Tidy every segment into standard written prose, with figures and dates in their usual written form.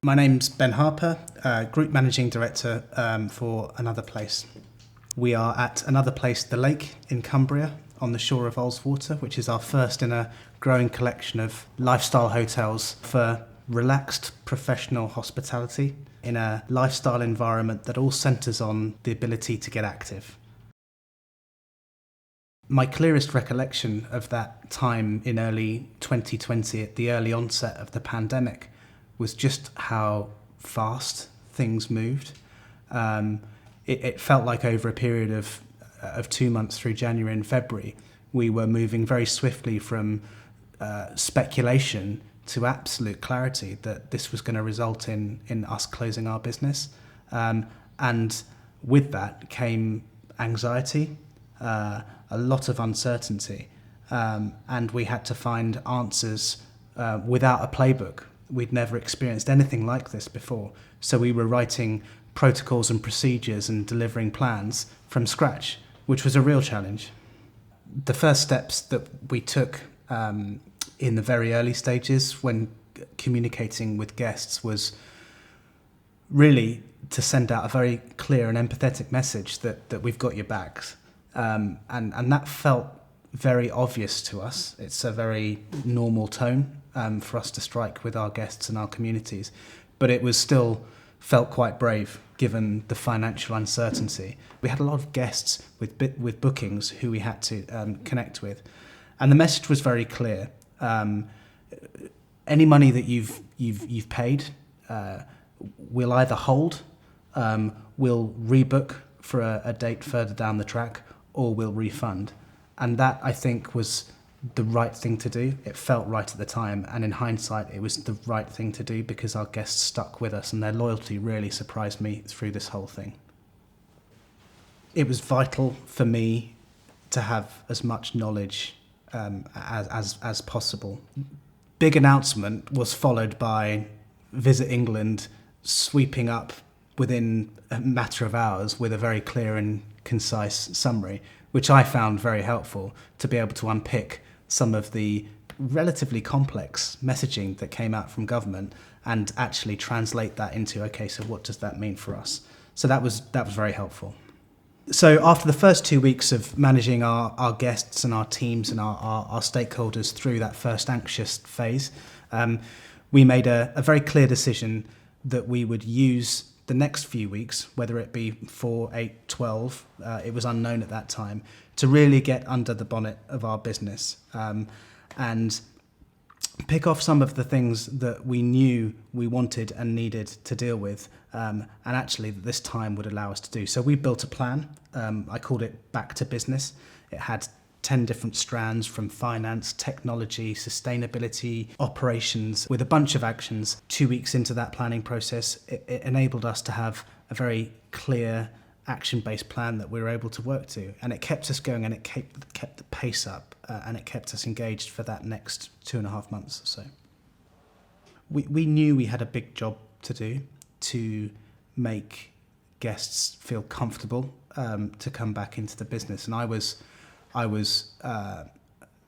My name's Ben Harper, Group Managing Director for Another Place. We are at Another Place, the lake in Cumbria, on the shore of Ullswater, which is our first in a growing collection of lifestyle hotels for relaxed professional hospitality in a lifestyle environment that all centres on the ability to get active. My clearest recollection of that time in early 2020, at the early onset of the pandemic, was just how fast things moved. It felt like over a period of 2 months through January and February, we were moving very swiftly from speculation to absolute clarity that this was going to result in us closing our business. And with that came anxiety, a lot of uncertainty, and we had to find answers without a playbook. We'd never experienced anything like this before, so we were writing protocols and procedures and delivering plans from scratch, which was a real challenge. The first steps that we took in the very early stages when communicating with guests was really to send out a very clear and empathetic message that we've got your backs. And that felt very obvious to us. It's a very normal tone for us to strike with our guests and our communities, but it was still felt quite brave given the financial uncertainty. We had a lot of guests with bookings who we had to connect with, and the message was very clear. Any money that you've paid, we'll either hold, we'll rebook for a date further down the track, or we'll refund. And that, I think, was the right thing to do. It felt right at the time, and in hindsight it was the right thing to do because our guests stuck with us and their loyalty really surprised me through this whole thing. It was vital for me to have as much knowledge as possible. Big announcement was followed by Visit England sweeping up within a matter of hours with a very clear and concise summary, which I found very helpful to be able to unpick some of the relatively complex messaging that came out from government and actually translate that into, okay, so what does that mean for us? So that was very helpful. So after the first 2 weeks of managing our guests and our teams and our stakeholders through that first anxious phase, we made a very clear decision that we would use the next few weeks, whether it be 4, 8, 12, it was unknown at that time, to really get under the bonnet of our business and pick off some of the things that we knew we wanted and needed to deal with, and actually that this time would allow us to do. So we built a plan. I called it Back to Business. It had 10 different strands from finance, technology, sustainability, operations, with a bunch of actions. 2 weeks into that planning process, it enabled us to have a very clear action-based plan that we were able to work to. And it kept us going and it kept the pace up and it kept us engaged for that next 2.5 months or so. We knew we had a big job to do to make guests feel comfortable to come back into the business. And I was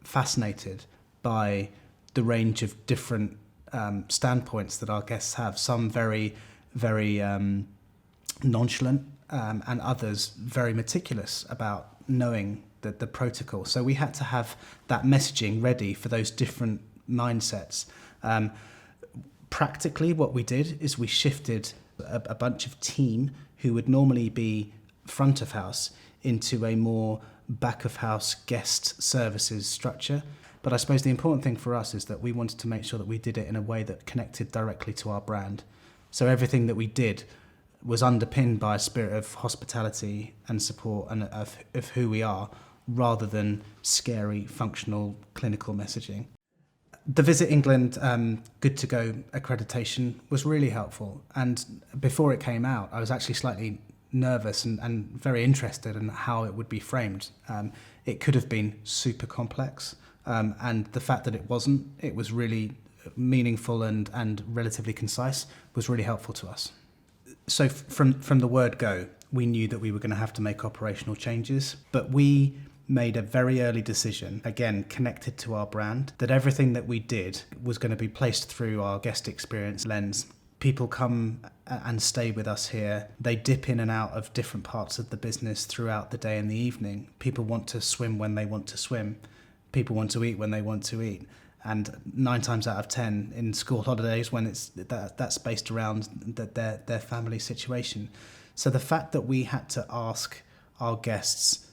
fascinated by the range of different standpoints that our guests have. Some very, very nonchalant, and others very meticulous about knowing the protocol. So we had to have that messaging ready for those different mindsets. Practically, what we did is we shifted a bunch of team who would normally be front of house into a more back of house guest services structure. But I suppose the important thing for us is that we wanted to make sure that we did it in a way that connected directly to our brand. So everything that we did was underpinned by a spirit of hospitality and support and of who we are, rather than scary, functional, clinical messaging. The Visit England Good to Go accreditation was really helpful. And before it came out, I was actually slightly nervous and very interested in how it would be framed. It could have been super complex, and the fact that it wasn't, it was really meaningful and relatively concise, was really helpful to us. So from the word go, we knew that we were going to have to make operational changes, but we made a very early decision, again connected to our brand, that everything that we did was going to be placed through our guest experience lens. People come and stay with us here. They dip in and out of different parts of the business throughout the day and the evening. People want to swim when they want to swim. People want to eat when they want to eat. And 9 times out of 10 in school holidays, when that's based around their family situation. So the fact that we had to ask our guests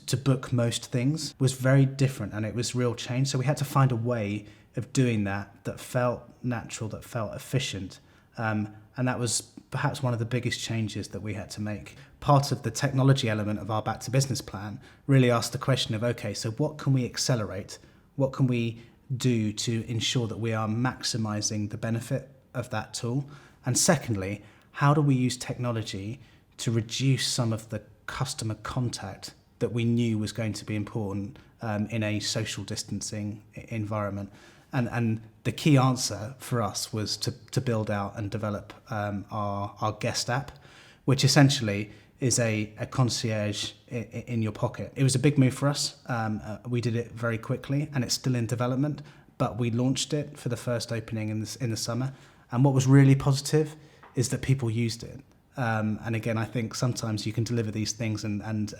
to book most things was very different, and it was real change. So we had to find a way of doing that felt natural, that felt efficient. And that was perhaps one of the biggest changes that we had to make. Part of the technology element of our Back to Business plan really asked the question of, okay, so what can we accelerate? What can we do to ensure that we are maximising the benefit of that tool? And secondly, how do we use technology to reduce some of the customer contact that we knew was going to be important in a social distancing environment? And the key answer for us was to build out and develop our guest app, which essentially is a concierge in your pocket. It was a big move for us. We did it very quickly, and it's still in development, but we launched it for the first opening in the summer. And what was really positive is that people used it. And again, I think sometimes you can deliver these things and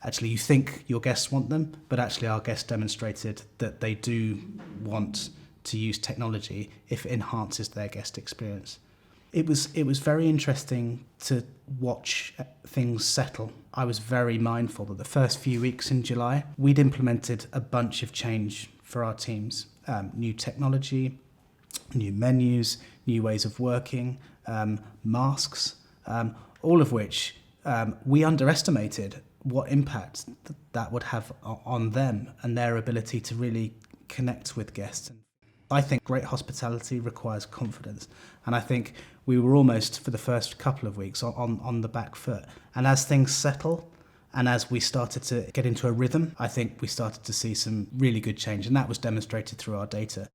actually you think your guests want them, but actually our guests demonstrated that they do want to use technology if it enhances their guest experience. It was very interesting to watch things settle. I was very mindful that the first few weeks in July, we'd implemented a bunch of change for our teams. New technology, new menus, new ways of working, masks, all of which we underestimated what impact that would have on them and their ability to really connect with guests. I think great hospitality requires confidence, and I think we were almost, for the first couple of weeks, on the back foot. And as things settle, and as we started to get into a rhythm, I think we started to see some really good change, and that was demonstrated through our data.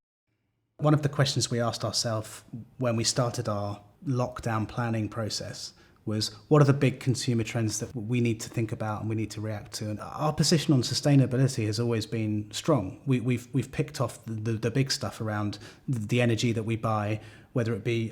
One of the questions we asked ourselves when we started our lockdown planning process was, what are the big consumer trends that we need to think about and we need to react to? And our position on sustainability has always been strong. We've picked off the big stuff around the energy that we buy, whether it be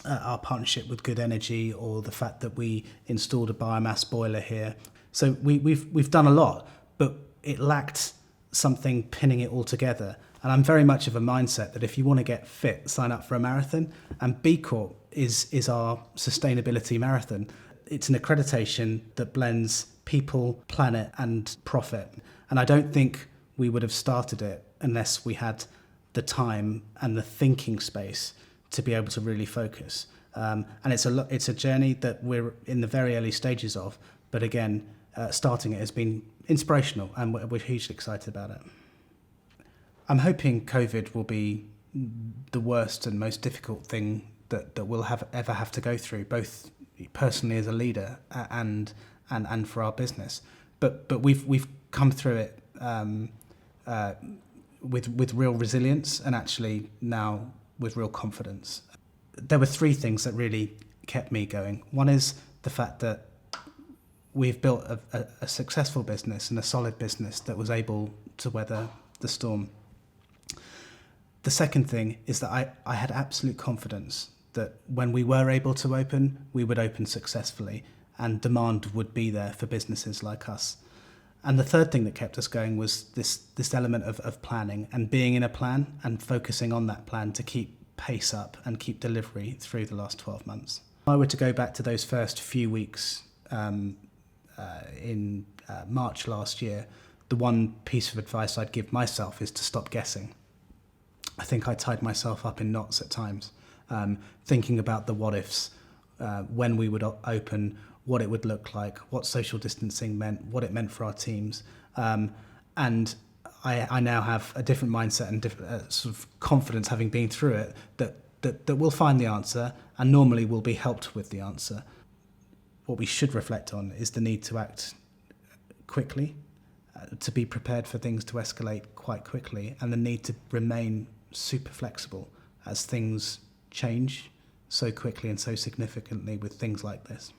our partnership with Good Energy or the fact that we installed a biomass boiler here. So we've done a lot, but it lacked something pinning it all together. And I'm very much of a mindset that if you want to get fit, sign up for a marathon. And B Corp is our sustainability marathon. It's an accreditation that blends people, planet, and profit. And I don't think we would have started it unless we had the time and the thinking space to be able to really focus. And it's a journey that we're in the very early stages of. But again, starting it has been inspirational, and we're hugely excited about it. I'm hoping COVID will be the worst and most difficult thing that we'll ever have to go through, both personally as a leader and for our business. But we've come through it with real resilience, and actually now with real confidence. There were 3 things that really kept me going. One is the fact that we've built a successful business and a solid business that was able to weather the storm. The second thing is that I had absolute confidence that when we were able to open, we would open successfully, and demand would be there for businesses like us. And the third thing that kept us going was this element of planning and being in a plan and focusing on that plan to keep pace up and keep delivery through the last 12 months. If I were to go back to those first few weeks in March last year, the one piece of advice I'd give myself is to stop guessing. I think I tied myself up in knots at times, thinking about the what ifs, when we would open, what it would look like, what social distancing meant, what it meant for our teams. And I now have a different mindset and different sort of confidence, having been through it, that we'll find the answer, and normally we'll be helped with the answer. What we should reflect on is the need to act quickly, to be prepared for things to escalate quite quickly, and the need to remain super flexible as things change so quickly and so significantly with things like this.